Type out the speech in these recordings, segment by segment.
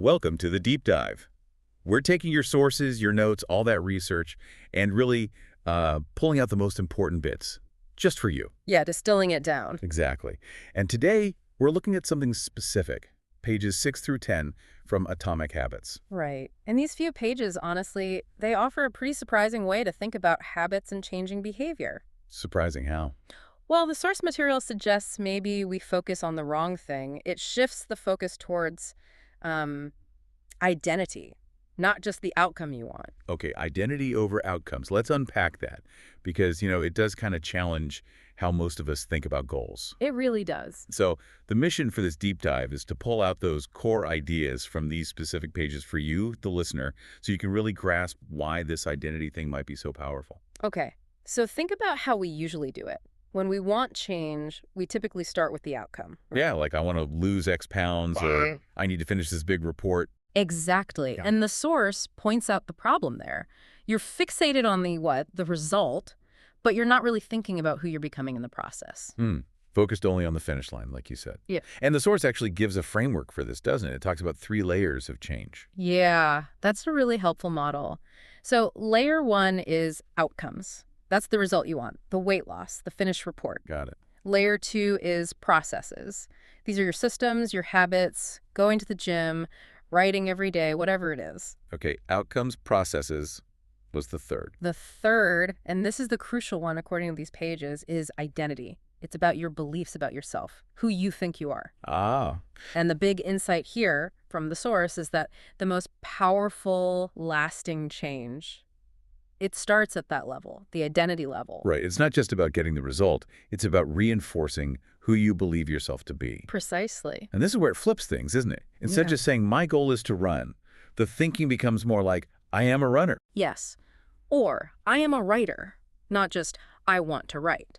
Welcome to the deep dive. We're taking your sources, your notes, all that research, and really pulling out the most important bits, just for you. Yeah, distilling it down. Exactly. And today, we're looking at something specific, pages 6 through 10 from Atomic Habits. Right. And these few pages, honestly, they offer a pretty surprising way to think about habits and changing behavior. Surprising how? Well, the source material suggests maybe we focus on the wrong thing. It shifts the focus towards um, identity, not just the outcome you want. Okay, identity over outcomes. Let's unpack that because, it does kind of challenge how most of us think about goals. It really does. So the mission for this deep dive is to pull out those core ideas from these specific pages for you, the listener, so you can really grasp why this identity thing might be so powerful. Okay, so think about how we usually do it. When we want change, we typically start with the outcome. Yeah, like I want to lose X pounds or I need to finish this big report. Exactly. Yeah. And the source points out the problem there. You're fixated on the what? The result, but you're not really thinking about who you're becoming in the process. Focused only on the finish line, like you said. Yeah. And the source actually gives a framework for this, doesn't it? It talks about 3 layers of change. Yeah, that's a really helpful model. So layer 1 is outcomes. That's the result you want, the weight loss, the finished report. Got it. Layer 2 is processes. These are your systems, your habits, going to the gym, writing every day, whatever it is. Okay, outcomes, processes was the third. The third, and this is the crucial one according to these pages, is identity. It's about your beliefs about yourself, who you think you are. Ah, And the big insight here from the source is that the most powerful, lasting change, it starts at that level, the identity level. right. It's not just about getting the result. It's about reinforcing who you believe yourself to be. Precisely. And this is where it flips things, isn't it? Instead of Yeah. just saying, my goal is to run, the thinking becomes more like, I am a runner. Yes. Or, I am a writer, not just, I want to write.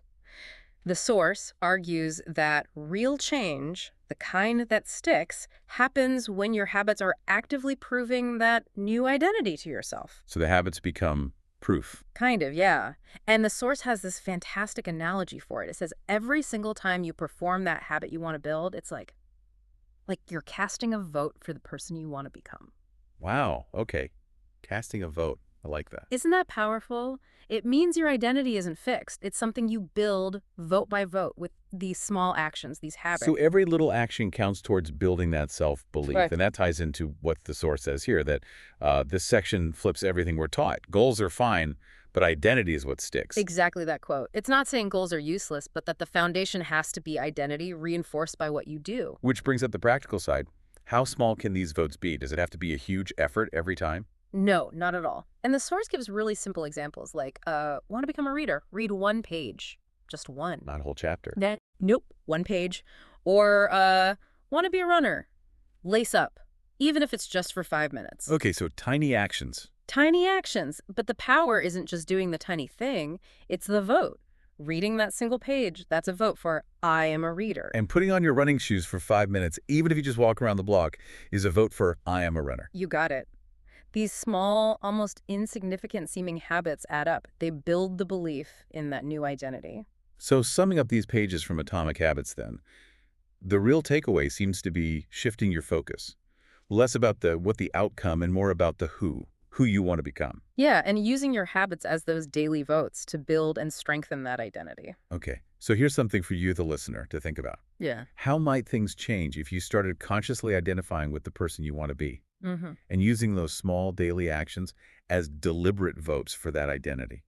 The source argues that real change, the kind that sticks, happens when your habits are actively proving that new identity to yourself. So the habits become proof. Kind of, yeah. And the source has this fantastic analogy for it. It says every single time you perform that habit you want to build, it's like you're casting a vote for the person you want to become. Wow, okay. Casting a vote. I like that. Isn't that powerful? It means your identity isn't fixed. It's something you build vote by vote with these small actions, these habits. So every little action counts towards building that self-belief. Right. And that ties into what the source says here, that this section flips everything we're taught. Goals are fine, but identity is what sticks. Exactly that quote. It's not saying goals are useless, but that the foundation has to be identity reinforced by what you do. Which brings up the practical side. How small can these votes be? Does it have to be a huge effort every time? No, not at all. And the source gives really simple examples like, want to become a reader? Read 1 page. Just one. Not a whole chapter. Nope, 1 page. Or, want to be a runner? Lace up, even if it's just for 5 minutes. Okay, so tiny actions. Tiny actions, but the power isn't just doing the tiny thing, it's the vote. Reading that single page, that's a vote for I am a reader. And putting on your running shoes for 5 minutes, even if you just walk around the block, is a vote for I am a runner. You got it. These small, almost insignificant seeming habits add up. They build the belief in that new identity. So summing up these pages from Atomic Habits then, the real takeaway seems to be shifting your focus. Less about what the outcome and more about the who you want to become. Yeah, and using your habits as those daily votes to build and strengthen that identity. Okay, so here's something for you, the listener, to think about. Yeah. How might things change if you started consciously identifying with the person you want to be Mm-hmm. and using those small daily actions as deliberate votes for that identity?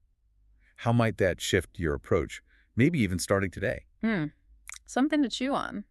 How might that shift your approach, maybe even starting today? Something to chew on.